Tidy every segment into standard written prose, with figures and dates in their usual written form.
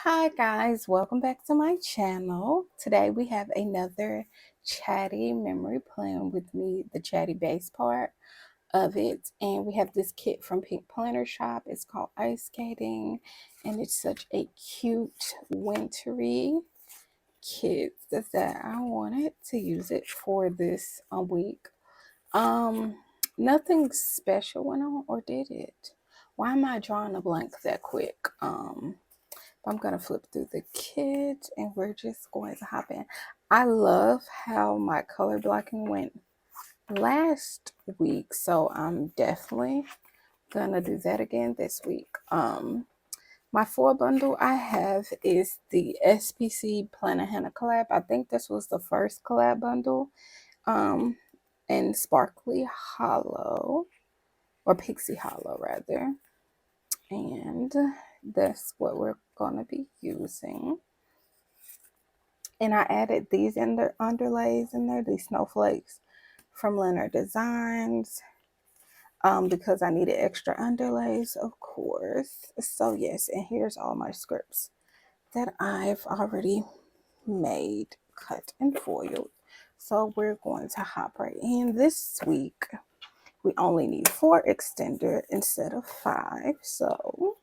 Hi guys, welcome back to my channel. Today we have another Chatty memory plan with me, the Chatty base part of it. And we have this kit from PinkPlannerShop. It's called Ice Skating, and it's such a cute wintry kit that I wanted to use it for this week. Nothing special went on, or did it? Why am I drawing a blank that quick? I'm going to flip through the kit and we're just going to hop in. I love how my color blocking went last week, so I'm definitely going to do that again this week. My 4 bundle I have is the SPC Planner Henna collab. I think this was the first collab bundle. And Sparkly Hollow, or Pixie Hollow rather. And that's what we're going to be using. And I added these underlays in there, these snowflakes from Leonard Designs, because I needed extra underlays, of course. So yes, and here's all my scripts that I've already made, cut and foiled. So we're going to hop right in. This week we only need 4 extender instead of 5. So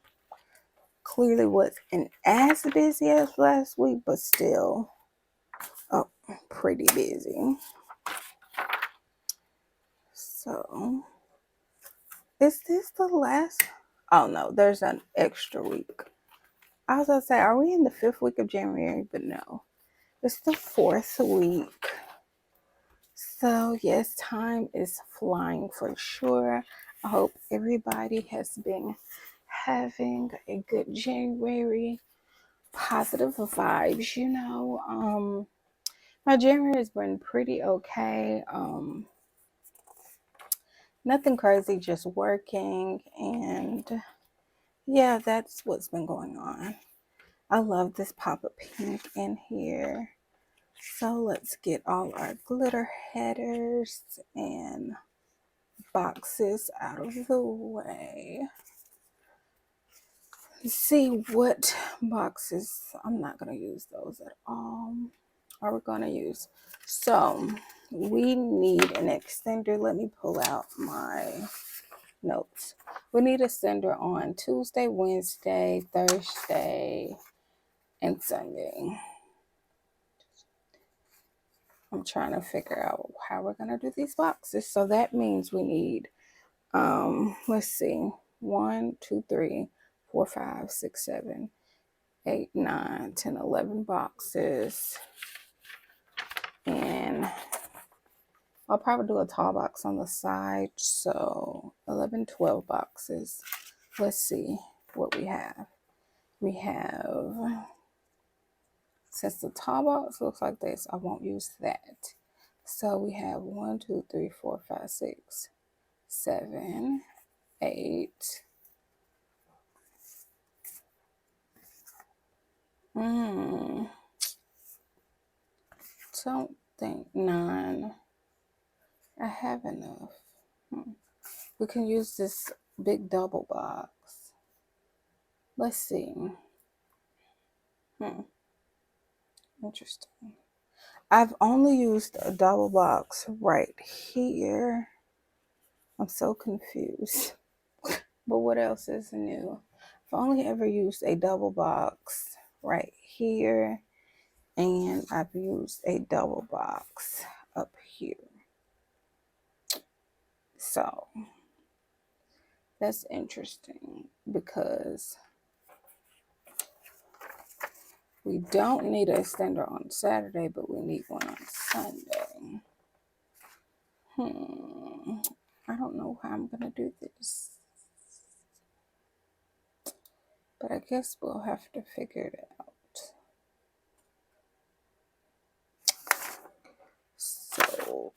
clearly wasn't as busy as last week, but still pretty busy. So is this the last? Oh no, there's an extra week. I was gonna say, are we in the 5th week of January? But no, it's the 4th week. So yes, time is flying for sure. I hope everybody has been having a good January. Positive vibes, you know. My January has been pretty okay. Nothing crazy, just working, and yeah, that's what's been going on. I love this pop of pink in here. So let's get all our glitter headers and boxes out of the way. Let's see what boxes. I'm not going to use those at all. Are we going to use? So we need an extender. Let me pull out my notes. We need a sender on Tuesday, Wednesday, Thursday, and Sunday. I'm trying to figure out how we're going to do these boxes. So that means we need, let's see, 1, 2, 3, 4, 5, 6, 7, 8, 9, 10, 11 boxes. And I'll probably do a tall box on the side. So 11, 12 boxes. Let's see what we have. We have, since the tall box looks like this, I won't use that. So we have 1, 2, 3, 4, 5, 6, 7, 8. Don't think 9. I have enough. We can use this big double box. Let's see. Interesting. I've only used a double box right here. I'm so confused. But what else is new? I've only ever used a double box right here, and I've used a double box up here. So that's interesting because we don't need an extender on Saturday, but we need one on Sunday. I don't know how I'm gonna do this, but I guess we'll have to figure it out. So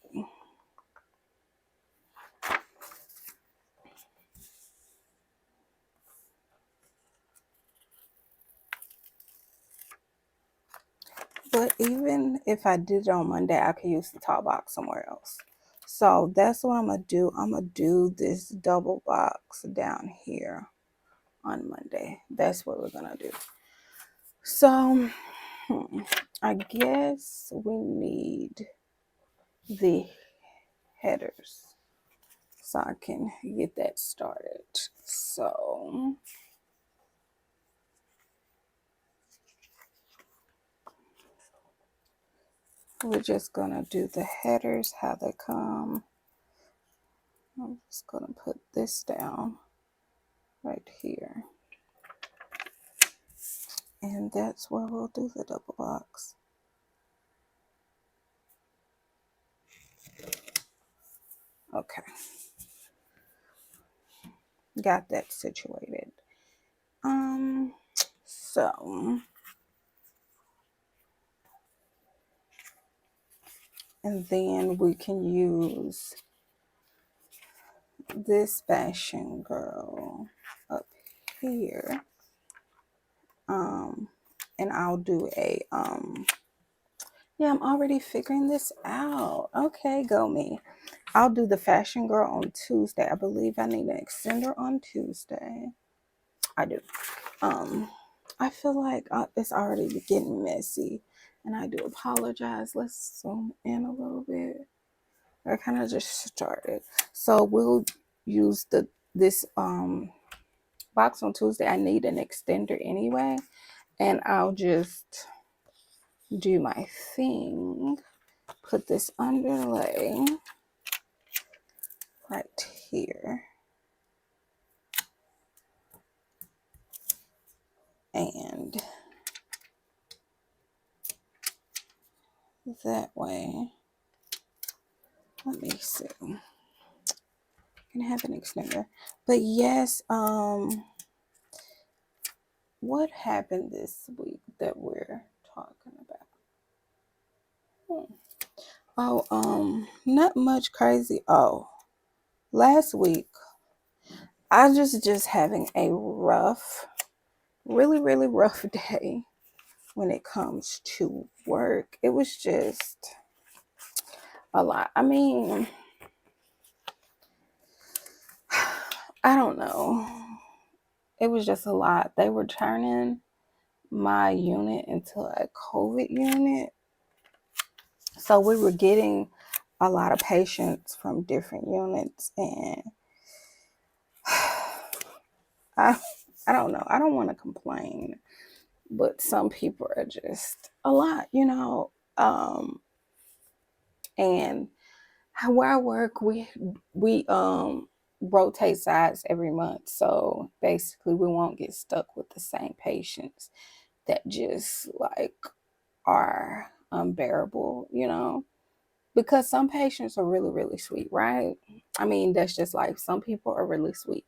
but even if I did it on Monday, I could use the tall box somewhere else. So that's what I'm gonna do. I'm gonna do this double box down here on Monday. That's what we're gonna do. So I guess we need the headers so I can get that started. So we're just gonna do the headers, how they come. I'm just gonna put this down right here. And that's where we'll do the double box. Okay. Got that situated. So, and then we can use this fashion girl up here. And I'll do a, yeah, I'm already figuring this out. Okay, go me. I'll do the fashion girl on Tuesday. I believe I need an extender on Tuesday. I do. I feel like it's already getting messy, and I do apologize. Let's zoom in a little bit. I kind of just started, so we'll use this box on Tuesday. I need an extender anyway, and I'll just do my thing. Put this underlay right here, and that way. Let me see. Can have an extender, but yes. What happened this week that we're talking about? Not much crazy. Oh, last week I just having a rough, really, really rough day when it comes to work. It was just a lot. I mean, I don't know. It was just a lot. They were turning my unit into a COVID unit. So we were getting a lot of patients from different units, and I don't know. I don't want to complain, but some people are just a lot, you know. And where I work, we rotate sides every month, so basically we won't get stuck with the same patients that just like are unbearable, you know. Because some patients are really, really sweet, right? I mean, that's just life. Some people are really sweet.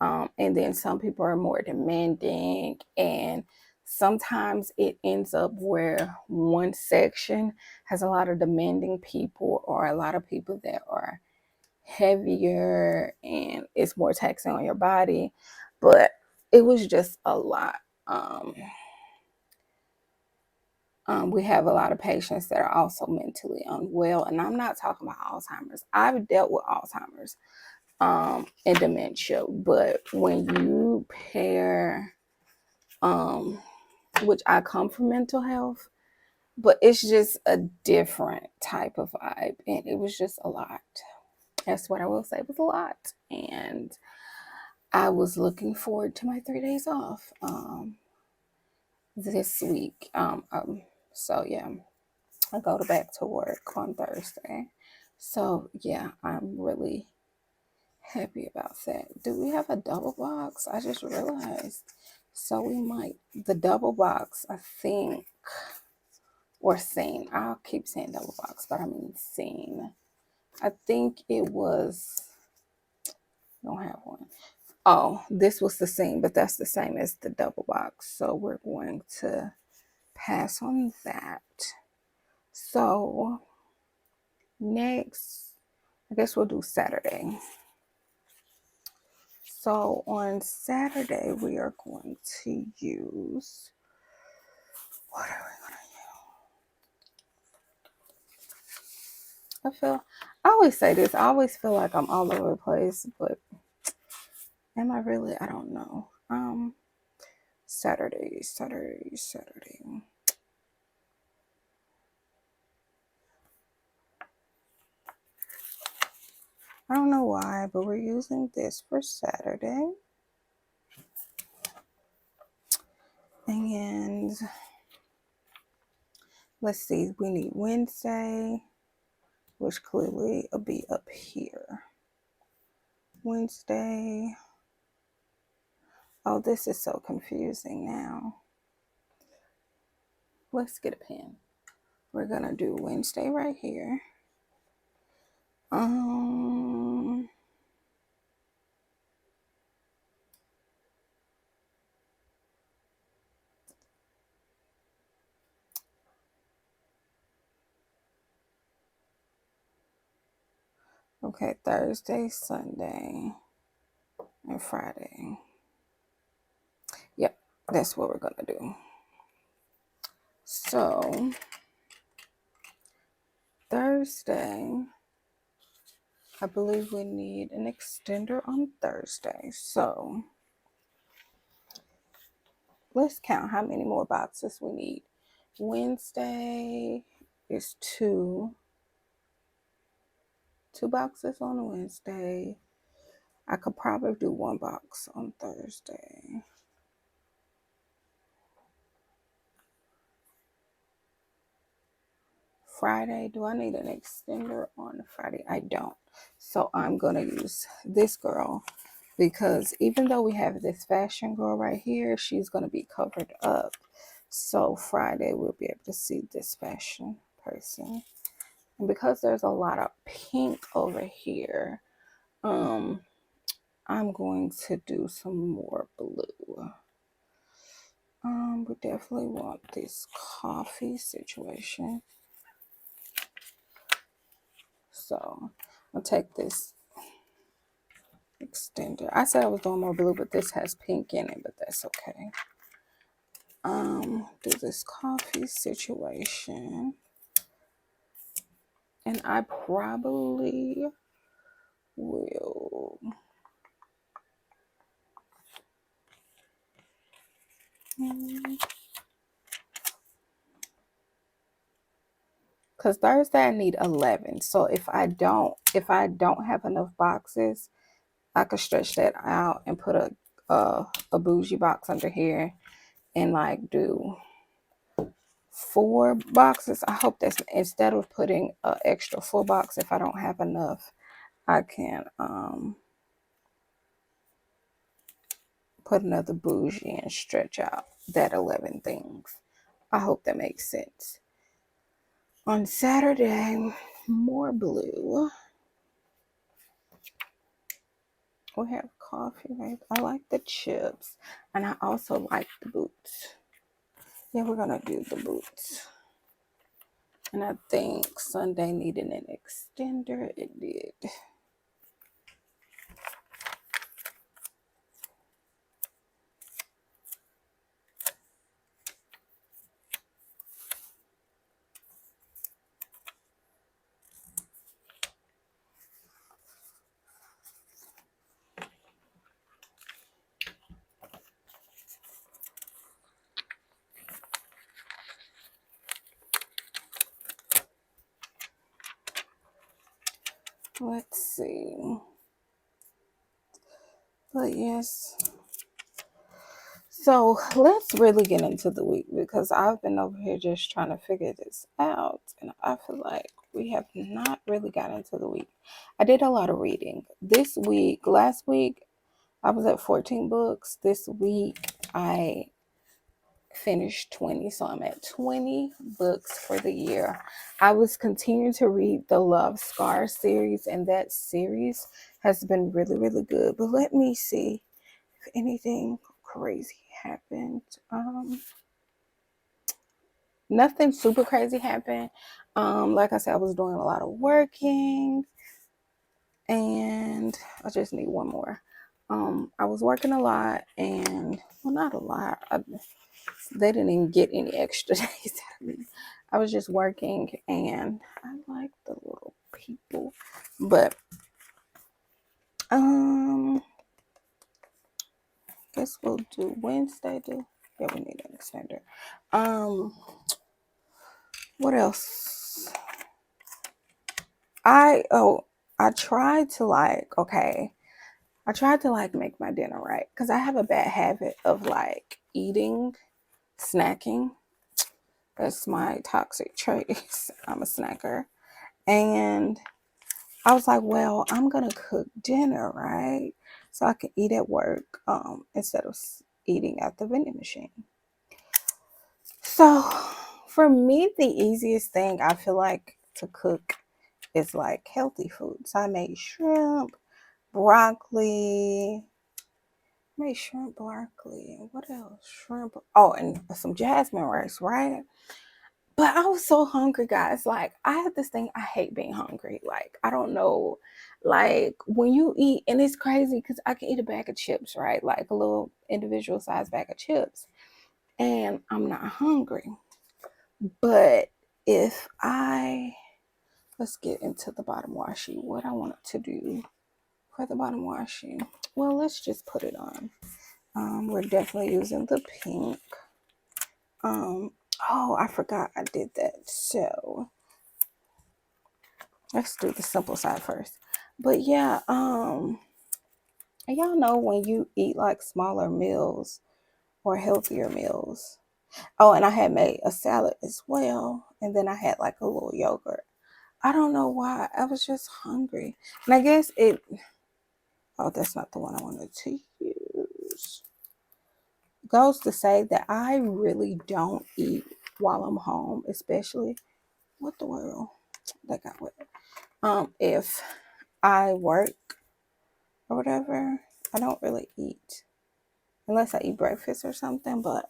And then some people are more demanding. And sometimes it ends up where one section has a lot of demanding people or a lot of people that are heavier and it's more taxing on your body. But it was just a lot. We have a lot of patients that are also mentally unwell, and I'm not talking about Alzheimer's. I've dealt with Alzheimer's and dementia, but when you pair, which I come from mental health, but it's just a different type of vibe, and it was just a lot. That's what I will say. It was a lot, and I was looking forward to my 3 days off this week. So yeah. I go back to work on Thursday. So yeah, I'm really happy about that. Do we have a double box? I just realized. So we might, the double box, I think, or scene. I'll keep saying double box, but I mean scene. I think it was, don't have one. Oh, this was the scene, but that's the same as the double box. So we're going to pass on that. So next, I guess we'll do Saturday. So on Saturday, we are going to use, what are we going to use? I always say this, I always feel like I'm all over the place, but am I really? I don't know. Saturday. I don't know why, but we're using this for Saturday. And let's see, we need Wednesday, which clearly will be up here. Wednesday. Oh, this is so confusing now. Let's get a pen. We're gonna do Wednesday right here. Okay, Thursday, Sunday, and Friday. Yep, that's what we're gonna do. So Thursday, I believe we need an extender on Thursday. So let's count how many more boxes we need. Wednesday is two boxes on Wednesday. I could probably do one box on Thursday. Friday, do I need an extender on Friday? I don't. So I'm going to use this girl because even though we have this fashion girl right here, she's going to be covered up. So Friday we'll be able to see this fashion person. And because there's a lot of pink over here, I'm going to do some more blue. We definitely want this coffee situation. So I'll take this extender. I said I was doing more blue, but this has pink in it, but that's okay. Do this coffee situation. And I probably will because Thursday I need 11. So if I don't have enough boxes, I could stretch that out and put a bougie box under here and like do 4 boxes. I hope that's instead of putting an extra 4 box, if I don't have enough, I can put another bougie and stretch out that 11 things. I hope that makes sense. On Saturday, more blue. We have coffee, right? I like the chips, and I also like the boots. Yeah, we're gonna do the boots. And I think Sunday needed an extender. It did. Let's see. But yes. So let's really get into the week because I've been over here just trying to figure this out. And I feel like we have not really got into the week. I did a lot of reading. Last week, I was at 14 books. This week, I finished 20. So I'm at 20 books for the year. I was continuing to read the Love Scar series, and that series has been really, really good. But let me see if anything crazy happened. Nothing super crazy happened. Like I said, I was doing a lot of working, and I just need one more. I was working a lot, and well, not a lot. They didn't even get any extra days out of me. I was just working, and I like the little people, but guess we'll do Wednesday. Yeah, we need an extender. What else? I tried to like make my dinner right because I have a bad habit of like eating, snacking. That's my toxic trait. I'm a snacker. And I was like, well, I'm gonna cook dinner, right? So I can eat at work instead of eating at the vending machine. So for me, the easiest thing I feel like to cook is like healthy food. So I made shrimp, broccoli. What else? Shrimp. Oh, and some jasmine rice, right? But I was so hungry, guys. Like, I have this thing, I hate being hungry. Like, I don't know. Like, when you eat, and it's crazy because I can eat a bag of chips, right? Like a little individual size bag of chips, and I'm not hungry. But if let's get into the bottom washi, what I want to do for the bottom washi. Well, let's just put it on. We're definitely using the pink. Oh, I forgot I did that. So let's do the simple side first. But yeah, y'all know when you eat like smaller meals or healthier meals. Oh, and I had made a salad as well. And then I had like a little yogurt. I don't know why. I was just hungry. And I guess oh, that's not the one I wanted to use. Goes to say that I really don't eat while I'm home, especially what the world that got with it. If I work or whatever, I don't really eat unless I eat breakfast or something, but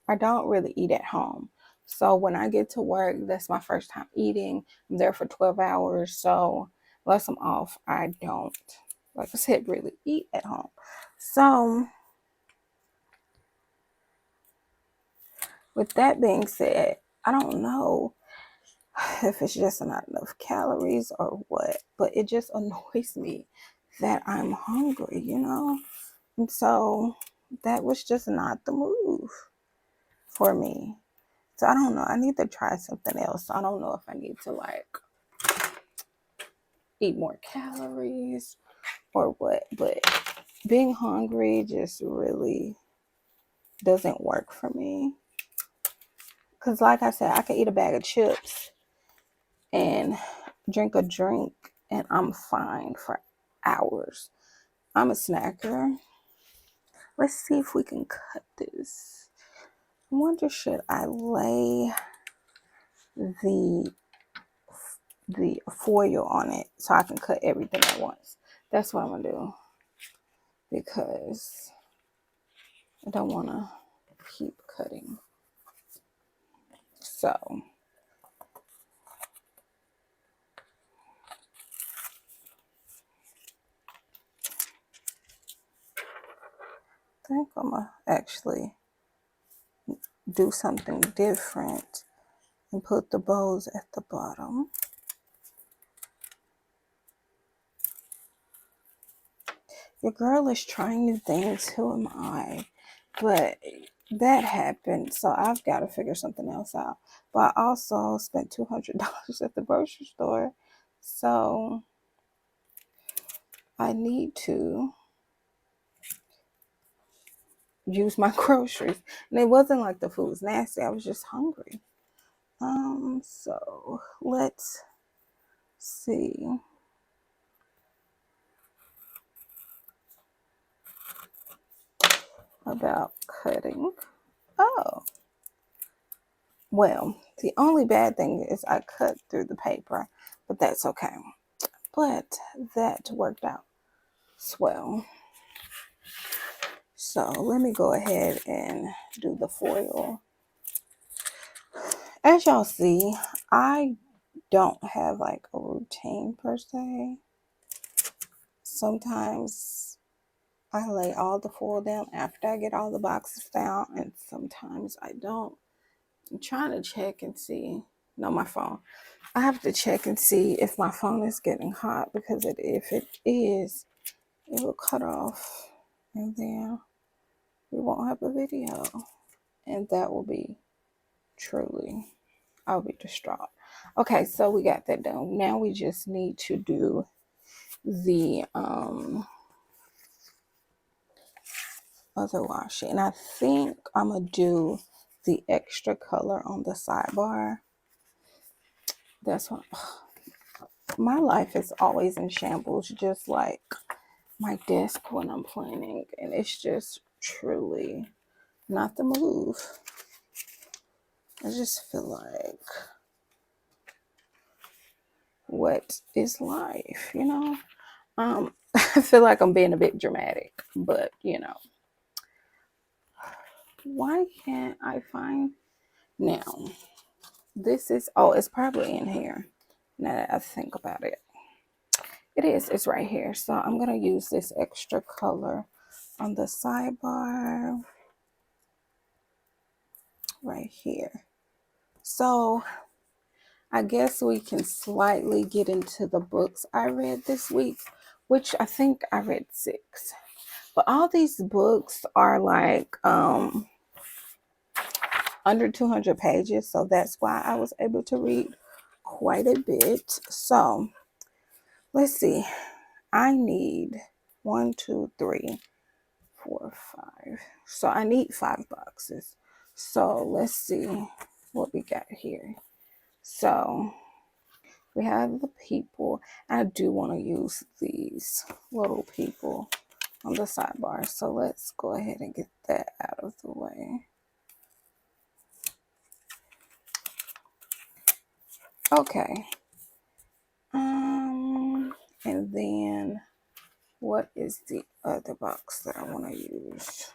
I don't really eat at home. So when I get to work, that's my first time eating. I'm there for 12 hours. So unless I'm off, I don't, like I said, really eat at home. So with that being said, I don't know if it's just not enough calories or what, but it just annoys me that I'm hungry, you know? And so that was just not the move for me. So I don't know. I need to try something else. I don't know if I need to like eat more calories or what, but being hungry just really doesn't work for me. Because like I said, I can eat a bag of chips and drink a drink and I'm fine for hours. I'm a snacker. Let's see if we can cut this. I wonder, should I lay the foil on it so I can cut everything at once? That's what I'm gonna do because I don't want to keep cutting. So I think I'm gonna actually do something different and put the bows at the bottom. Your girl is trying new things. Who am I? But that happened, so I've got to figure something else out. But I also spent $200 at the grocery store, so I need to use my groceries. And it wasn't like the food was nasty. I was just hungry. So let's see about cutting. Oh, well, the only bad thing is I cut through the paper, but that's okay. But that worked out swell. So let me go ahead and do the foil. As y'all see, I don't have like a routine per se. Sometimes I lay all the foil down after I get all the boxes down, and sometimes I don't. I'm trying to check and see. No, my phone. I have to check and see if my phone is getting hot because if it is, it will cut off. And then we won't have a video. And that will be truly, I'll be distraught. Okay, so we got that done. Now we just need to do the other washi. And I think I'm going to do the extra color on the sidebar. That's what, my life is always in shambles, just like my desk when I'm planning. And it's just truly not the move. I just feel like, what is life, you know? I feel like I'm being a bit dramatic, but you know, why can't I find now? This is, oh, it's probably in here. Now that I think about it, it is. It's right here. So I'm gonna use this extra color on the sidebar right here. So I guess we can slightly get into the books I read this week, which I think I read 6. But all these books are like under 200 pages, so that's why I was able to read quite a bit. So let's see. I need 1, 2, 3, 4, 5. So I need 5 boxes. So let's see what we got here. So we have the people. I do want to use these little people on the sidebar. So let's go ahead and get that out of the way. Okay. And then what is the other box that I want to use?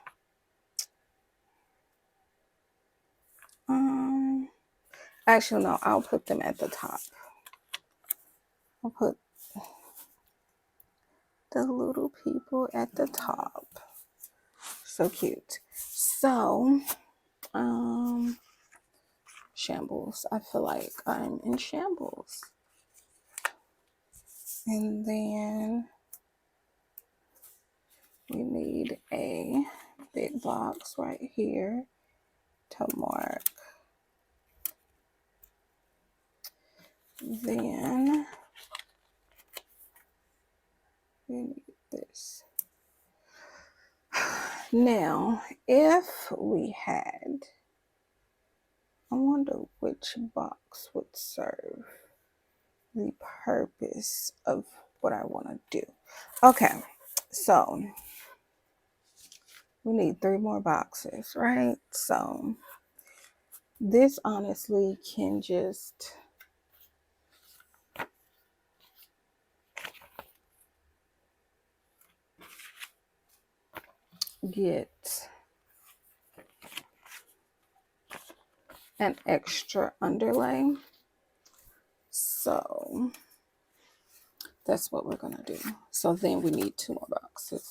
Actually, no, I'll put them at the top. I'll put the little people at the top. So cute. So, shambles. I feel like I'm in shambles. And then we need a big box right here to mark. Then we need this. Now, if we had, I wonder which box would serve the purpose of what I want to do. Okay, so we need 3 more boxes, right? So this honestly can just get an extra underlay. So that's what we're going to do. So then we need 2 more boxes.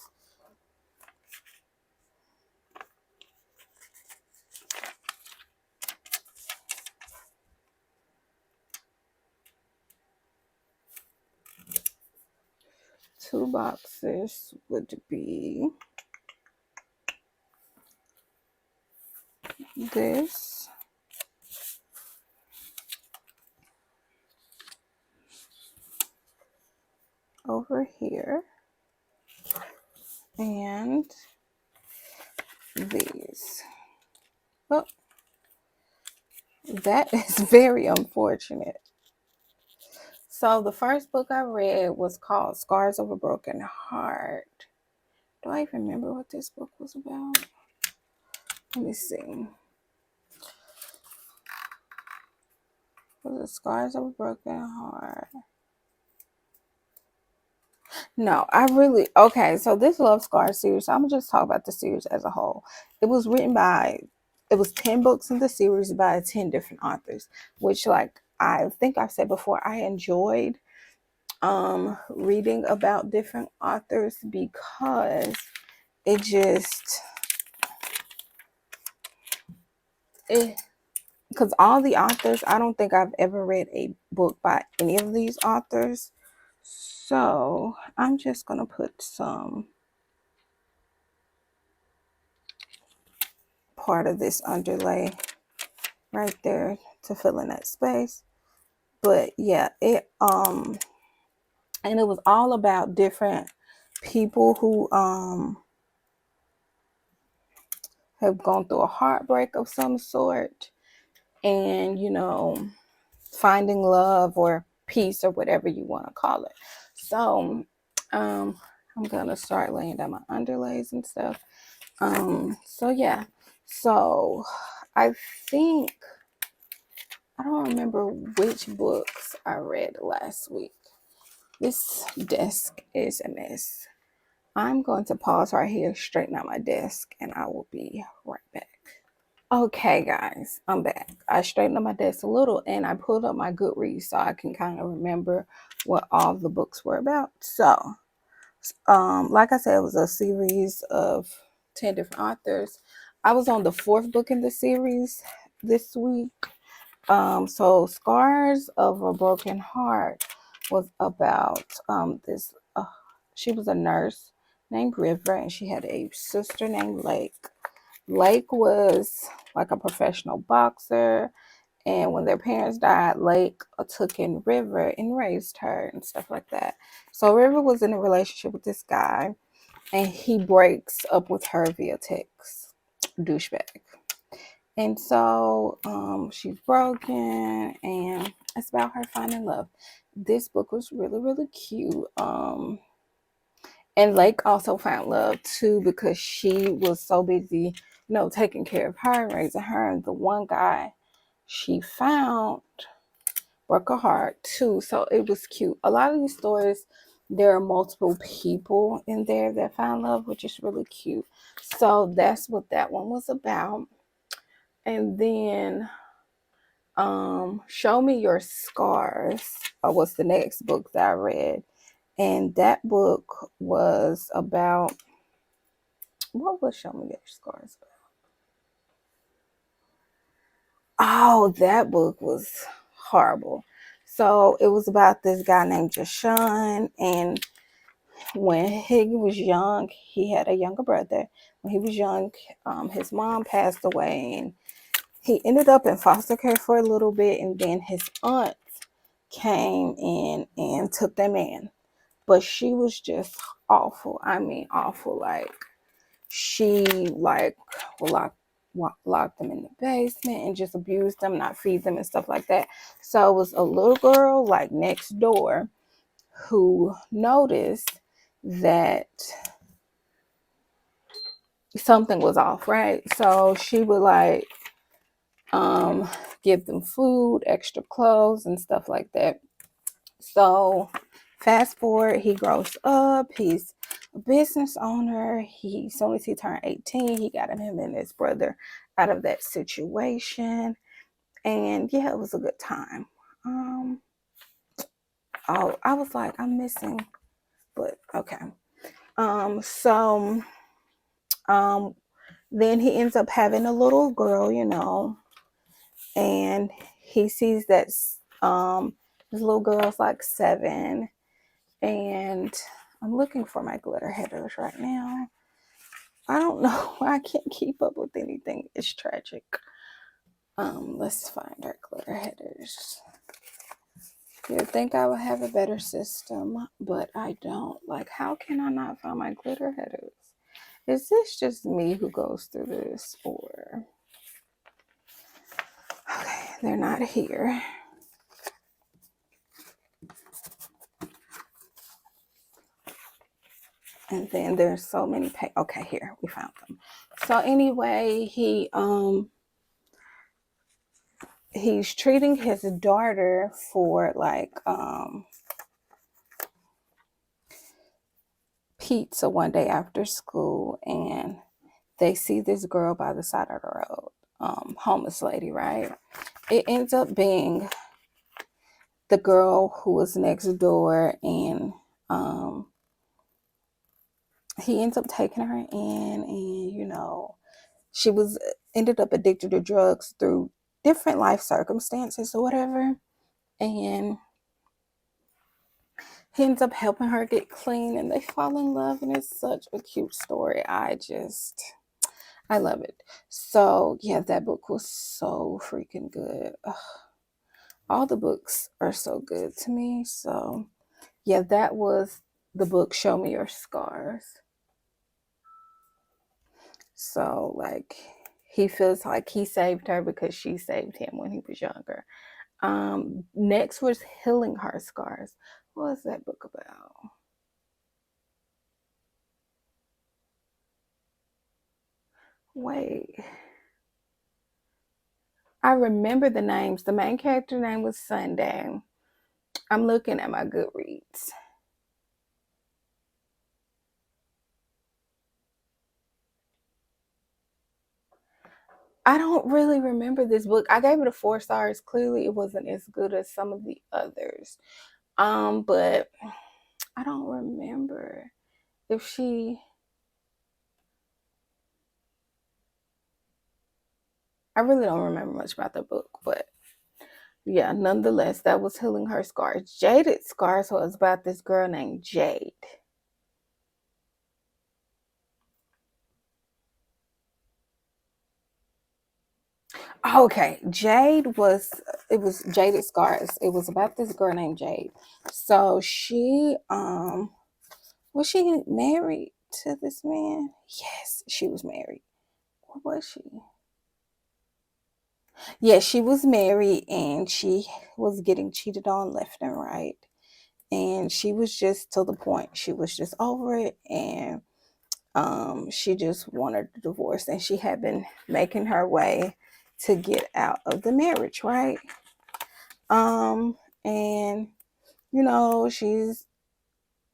Two boxes would be this over here and these. Oh, that is very unfortunate. So the first book I read was called Scars of a Broken Heart. Do I even remember what this book was about? Let me see. Was it Scars of a Broken Heart? No, I really, okay, so this Love Scars series, I'm going to just talk about the series as a whole. It was 10 books in the series by 10 different authors, which, like, I think I've said before, I enjoyed reading about different authors because it just, because all the authors, I don't think I've ever read a book by any of these authors. So I'm just going to put some part of this underlay right there to fill in that space. But yeah, and it was all about different people who have gone through a heartbreak of some sort, and finding love or peace or whatever you want to call it. So I'm gonna start laying down my underlays and stuff. So yeah, so I think I don't remember which books I read last week. This desk is a mess. I'm going to pause right here, straighten out my desk, and I will be right back. Okay, guys, I'm back. I straightened up my desk a little, and I pulled up my Goodreads so I can kind of remember what all the books were about. So, like I said, it was a series of 10 different authors. I was on the 4th book in the series this week. So Scars of a Broken Heart was about this. She was a nurse named River, and she had a sister named Lake. Lake was like a professional boxer, and when their parents died, Lake took in River and raised her and stuff like that. So River was in a relationship with this guy, and he breaks up with her via text. Douchebag. And so she's broken, and it's about her finding love. This book was really, really cute. And Lake also found love too, because she was so busy, taking care of her and raising her. And the one guy she found broke her heart too. So it was cute. A lot of these stories, there are multiple people in there that found love, which is really cute. So that's what that one was about. And then Show Me Your Scars was the next book that I read. And that book was about, what was Show Me Your Scars about? Oh, that book was horrible. So it was about this guy named Jashawn, and when he was young, he had a younger brother. When he was young, his mom passed away, and he ended up in foster care for a little bit, and then his aunt came in and took them in. But she was just awful. I mean, awful. Like, she locked them in the basement and just abused them, not feed them and stuff like that. So it was a little girl like next door who noticed that something was off, right? So she would give them food, extra clothes, and stuff like that. So fast forward, he grows up, he's a business owner. As soon as he turned 18, he got him and his brother out of that situation. And yeah, it was a good time. I was like, I'm missing, but okay. So then he ends up having a little girl, and he sees that his little girl's like 7, and I'm looking for my glitter headers right now. I don't know. I can't keep up with anything. It's tragic. Let's find our glitter headers. You'd think I would have a better system, but I don't. Like, how can I not find my glitter headers? Is this just me who goes through this, or... Okay, they're not here. And then there's so many okay, here, we found them. So anyway, he's treating his daughter for like pizza one day after school, and they see this girl by the side of the road, homeless lady, right? It ends up being the girl who was next door, and he ends up taking her in, and she was ended up addicted to drugs through different life circumstances or whatever, and he ends up helping her get clean, and they fall in love, and it's such a cute story. I love it. So yeah, that book was so freaking good. Ugh. All the books are so good to me. So yeah, that was the book Show Me Your Scars. So like he feels like he saved her because she saved him when he was younger. Next was Healing Her Scars. What was that book about? Wait. I remember the names. The main character name was Sunday. I'm looking at my Goodreads. I don't really remember this book. I gave it a 4 stars. Clearly, it wasn't as good as some of the others. But I don't remember if she. I really don't remember much about the book, but yeah, nonetheless, that was Healing Her Scars. Jaded Scars was about this girl named Jade. Okay, it was Jaded Scars. It was about this girl named Jade. So she was she married to this man? Yes, she was married. What was she? Yeah, she was married and she was getting cheated on left and right. And she was just to the point. She was just over it and she just wanted a divorce and she had been making her way to get out of the marriage, right? And she's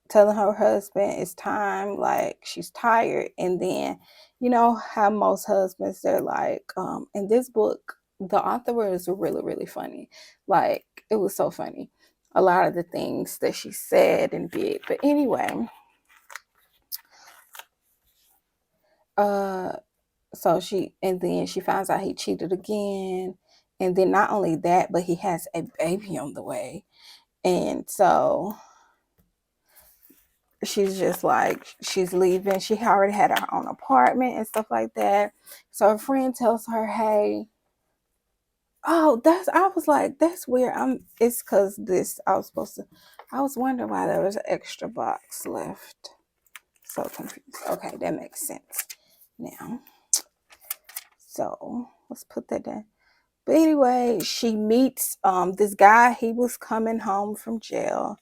telling her husband it's time, like she's tired. And then, you know how most husbands, they're like, in this book, the author was really, really funny. Like, it was so funny. A lot of the things that she said and did. But anyway, uh, and then she finds out he cheated again. And then not only that, but he has a baby on the way. And so she's just like, she's leaving. She already had her own apartment and stuff like that. So her friend tells her, hey, oh, I was like, that's weird. It's because I was wondering why there was an extra box left. So confused. Okay, that makes sense now. So let's put that down. But anyway, she meets this guy. He was coming home from jail.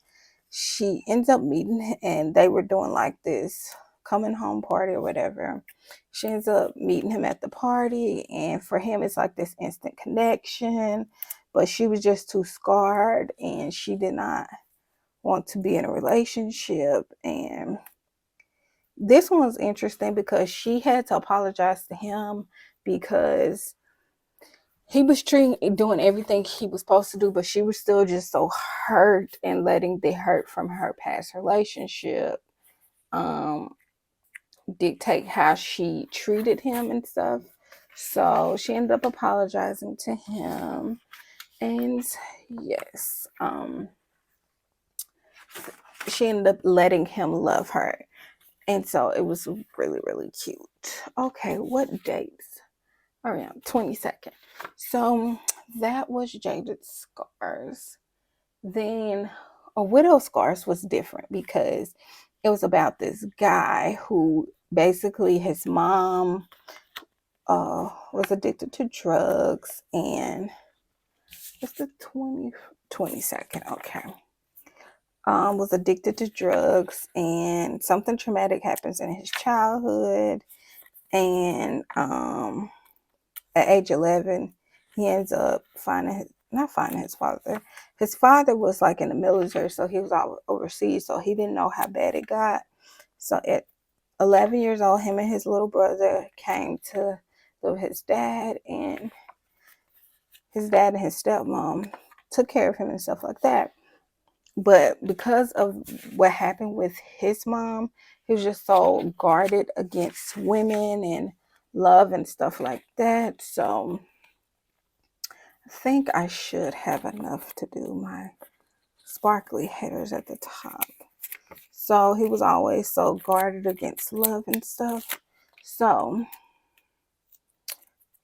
She ends up meeting him, and they were doing like this coming home party or whatever. She ends up meeting him at the party, and for him, it's like this instant connection. But she was just too scarred, and she did not want to be in a relationship. And this one was interesting because she had to apologize to him because he was doing everything he was supposed to do, but she was still just so hurt and letting the hurt from her past relationship um dictate how she treated him and stuff. So she ended up apologizing to him, and yes, she ended up letting him love her, and so it was really, really cute. Okay, what dates? Around 22nd. So that was Jaded Scars. Then A Widow Scars was different because it was about this guy who basically his mom was addicted to drugs, and it's the 22nd. Okay. Was addicted to drugs, and something traumatic happens in his childhood, and at age 11, he ends up not finding his father. His father was like in the military, so he was out overseas, so he didn't know how bad it got. So at 11 years old, him and his little brother came to live with his dad, and his dad and his stepmom took care of him and stuff like that. But because of what happened with his mom, he was just so guarded against women and love and stuff like that. So I think I should have enough to do my sparkly headers at the top. So he was always so guarded against love and stuff. So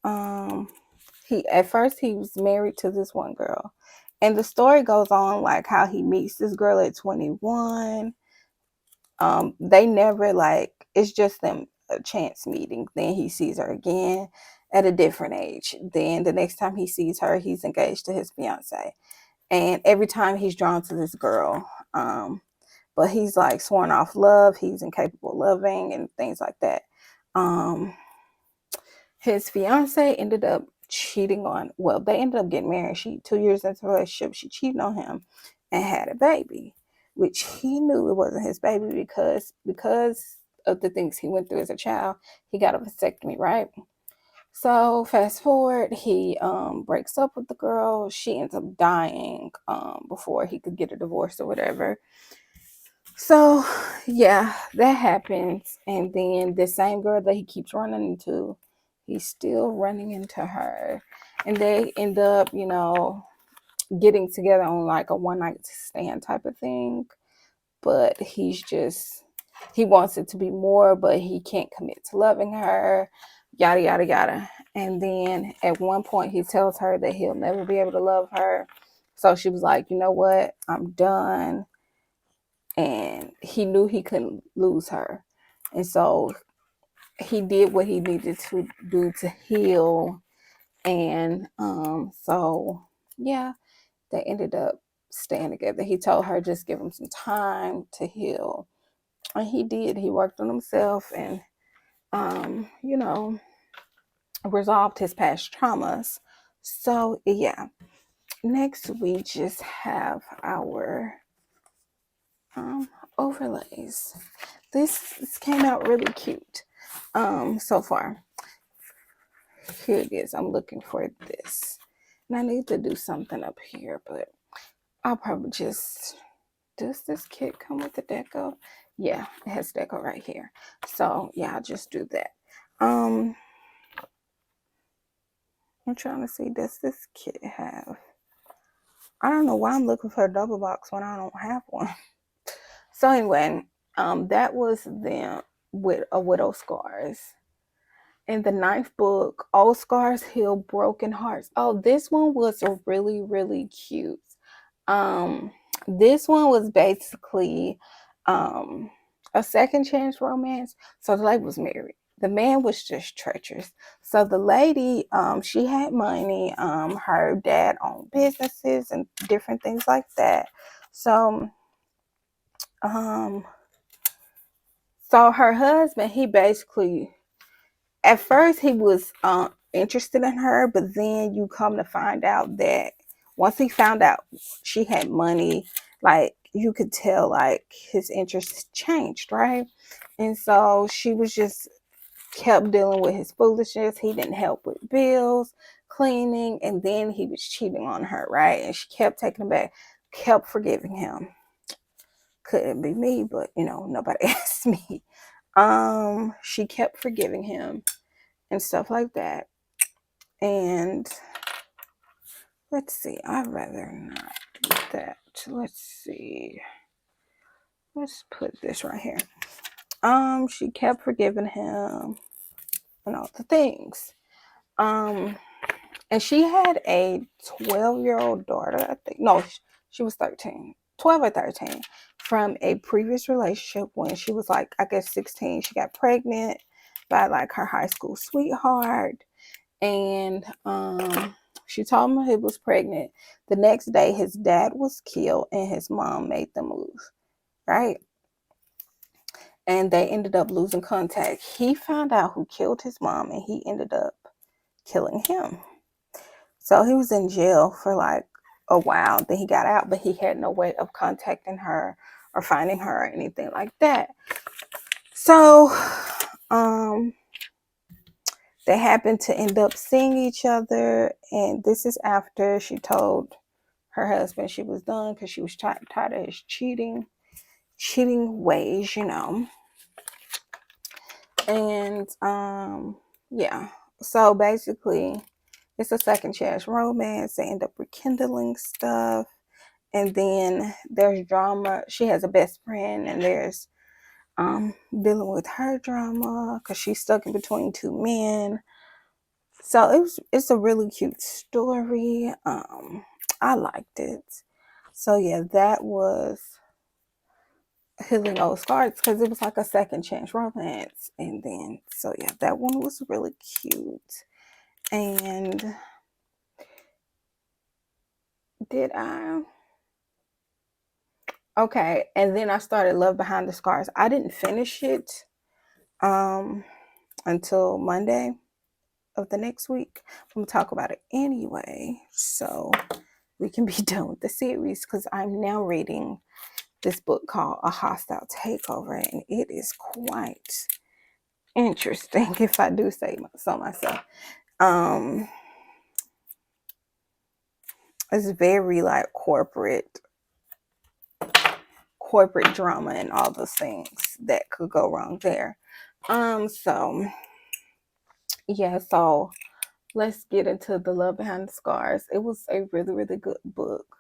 he at first he was married to this one girl, and the story goes on like how he meets this girl at 21. They never like, it's just them a chance meeting. Then he sees her again at a different age. Then the next time he sees her, he's engaged to his fiance, and every time he's drawn to this girl. But he's like sworn off love. He's incapable of loving and things like that. His fiance ended up cheating on, well, they ended up getting married. 2 years into the relationship, she cheated on him and had a baby, which he knew it wasn't his baby because of the things he went through as a child. He got a vasectomy, right? So fast forward, he breaks up with the girl. She ends up dying before he could get a divorce or whatever. So yeah, that happens. And then the same girl that he keeps running into, he's still running into her. And they end up, getting together on like a one night stand type of thing. But he wants it to be more, but he can't commit to loving her, yada, yada, yada. And then at one point, he tells her that he'll never be able to love her. So she was like, you know what? I'm done. And he knew he couldn't lose her. And so he did what he needed to do to heal. And so, yeah, they ended up staying together. He told her just give him some time to heal. And he did. He worked on himself and, resolved his past traumas. So, yeah. Next, we just have our overlays. This came out really cute so far. Here it is. I'm looking for this. And I need to do something up here, but I'll probably just... Does this kit come with the deco? Yeah, it has deco right here. So yeah, I'll just do that. I'm trying to see, does this kit have... I don't know why I'm looking for a double box when I don't have one. So anyway, that was them with a Widow Scars. In the 9th book, Old Scars Heal Broken Hearts. Oh, this one was really, really cute. This one was basically a second chance romance. So the lady was married. The man was just treacherous. So the lady, she had money. Her dad owned businesses and different things like that. So, so her husband, he basically, at first he was interested in her, but then you come to find out that once he found out she had money, like you could tell like his interests changed, right? And so she was just kept dealing with his foolishness. He didn't help with bills, cleaning, and then he was cheating on her, right? And she kept taking him back, kept forgiving him. Couldn't be me, but nobody asked me. She kept forgiving him and stuff like that. And let's see, I'd rather not do that. Let's see. Let's put this right here. She kept forgiving him and all the things. And she had a 12-year-old daughter, I think. No, she was 13. 12 or 13 from a previous relationship when she was like, I guess 16. She got pregnant by like her high school sweetheart. And she told him he was pregnant. The next day, his dad was killed and his mom made them move, right? And they ended up losing contact. He found out who killed his mom and he ended up killing him. So he was in jail for like a while. Then he got out, but he had no way of contacting her or finding her or anything like that. So they happened to end up seeing each other, and this is after she told her husband she was done because she was tired of his cheating ways, And yeah, so basically it's a second chance romance. They end up rekindling stuff, and then there's drama. She has a best friend, and there's dealing with her drama because she's stuck in between two men. So it's a really cute story. I liked it. So yeah, that was Healing Old Scars because it was like a second chance romance. And then so yeah, that one was really cute. And did I okay, and then I started Love Behind the Scars. I didn't finish it until Monday of the next week. I'm gonna talk about it anyway. So we can be done with the series because I'm now reading this book called A Hostile Takeover, and it is quite interesting if I do say so myself. It's very like corporate drama and all those things that could go wrong there. So yeah, so let's get into The Love Behind the Scars. It was a really, really good book.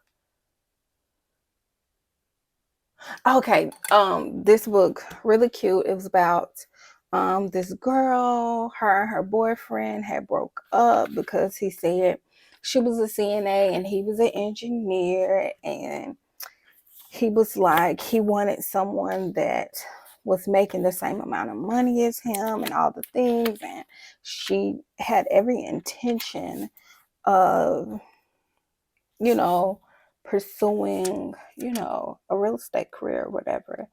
Okay, this book really cute. It was about this girl. Her and her boyfriend had broke up because he said she was a CNA and he was an engineer, and he was like he wanted someone that was making the same amount of money as him and all the things, and she had every intention of, you know, pursuing, you know, a real estate career or whatever.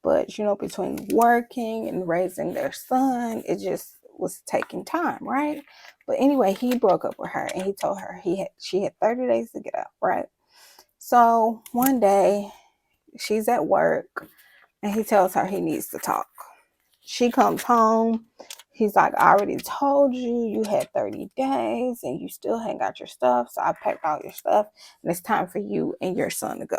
But, you know, between working and raising their son, it just was taking time, right? But anyway, he broke up with her and he told her she had 30 days to get out, right? So one day she's at work and he tells her he needs to talk. She comes home. He's like, I already told you you had 30 days and you still ain't got your stuff. So I packed all your stuff and it's time for you and your son to go.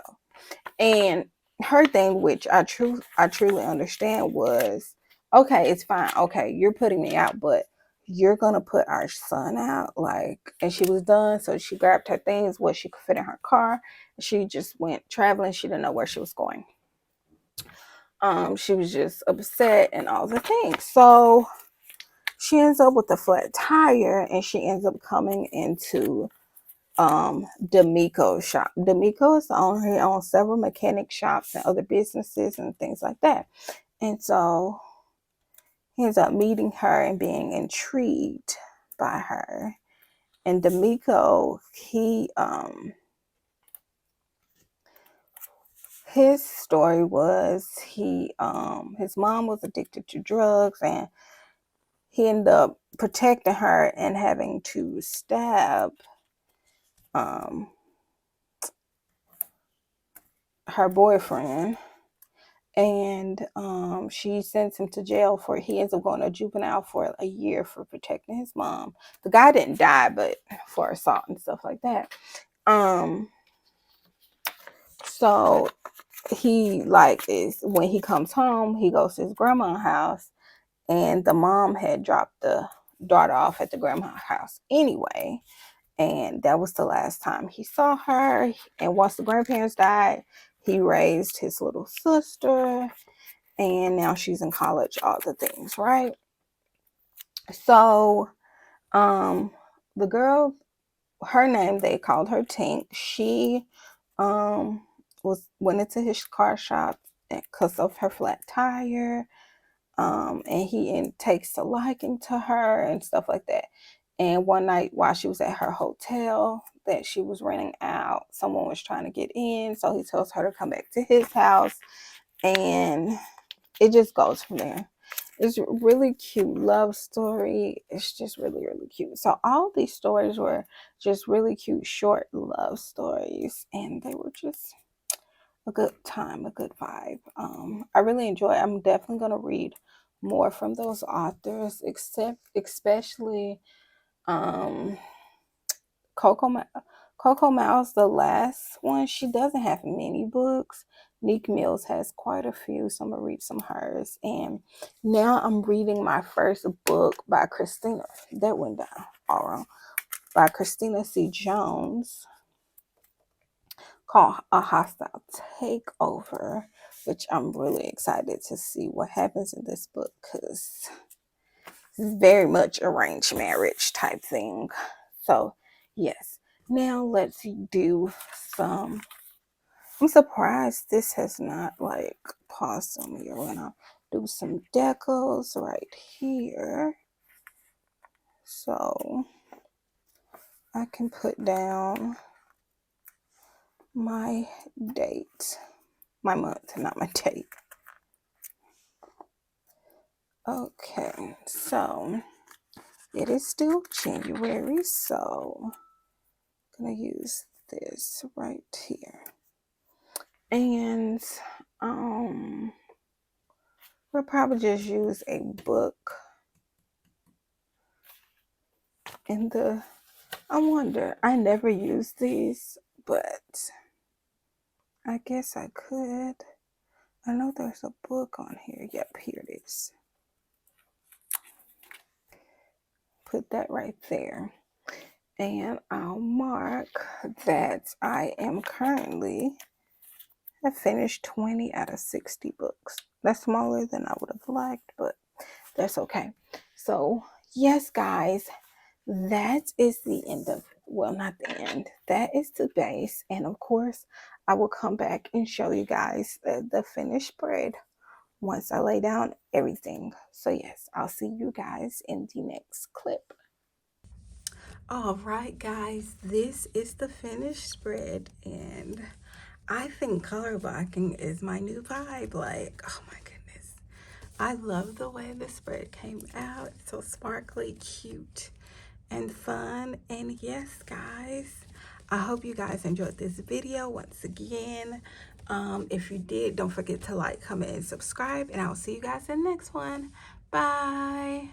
And her thing, which I truly understand, was, okay, it's fine. Okay, you're putting me out, but you're gonna put our son out. Like, and she was done. So she grabbed her things, what she could fit in her car. She just went traveling. She didn't know where she was going. She was just upset and all the things. So she ends up with a flat tire and she ends up coming into D'Amico's shop. D'Amico is the owner. He owns several mechanic shops and other businesses and things like that. And so he ends up meeting her and being intrigued by her. And D'Amico, his story was his mom was addicted to drugs, and he ended up protecting her and having to stab her boyfriend. And she sends him to jail for he ends up going to juvenile for a year for protecting his mom. The guy didn't die, but for assault and stuff like that. So he is when he comes home, he goes to his grandma's house, and the mom had dropped the daughter off at the grandma's house anyway. And that was the last time he saw her. And once the grandparents died, he raised his little sister, and now she's in college, all the things, right? So the girl, her name, they called her Tink. She went into his car shop because of her flat tire, and he takes a liking to her and stuff like that. And one night while she was at her hotel that she was renting out, someone was trying to get in, so he tells her to come back to his house, and it just goes from there. It's a really cute love story. It's just really, really cute. So all these stories were just really cute, short love stories, and they were just a good time, a good vibe. I really enjoy it. I'm definitely gonna read more from those authors, especially Coco Coco Mouse, the last one. She doesn't have many books. Neek Mills has quite a few, so I'm gonna read some of hers. And now I'm reading my first book by Christina. That went down all wrong. By Christina C. Jones, called A Hostile Takeover, which I'm really excited to see what happens in this book because very much arranged marriage type thing. So yes, now let's do some. I'm surprised this has not like paused on me. We're gonna do some decals right here, so I can put down my date, my month, not my date. Okay, so it is still January, so I'm gonna use this right here. And we'll probably just use a book in the, I wonder, I never use these, but I guess I could. I know there's a book on here. Yep, here it is. Put that right there. And I'll mark that I am currently, I finished 20 out of 60 books. That's smaller than I would have liked, but that's okay. So yes, guys, that is the end of, well, not the end, that is the base. And of course I will come back and show you guys the finished spread once I lay down everything. So yes, I'll see you guys in the next clip. All right, guys, this is the finished spread, and I think color blocking is my new vibe. Like, oh my goodness, I love the way the spread came out. It's so sparkly, cute, and fun. And yes, guys, I hope you guys enjoyed this video once again. If you did, don't forget to like, comment, and subscribe, and I'll see you guys in the next one. Bye.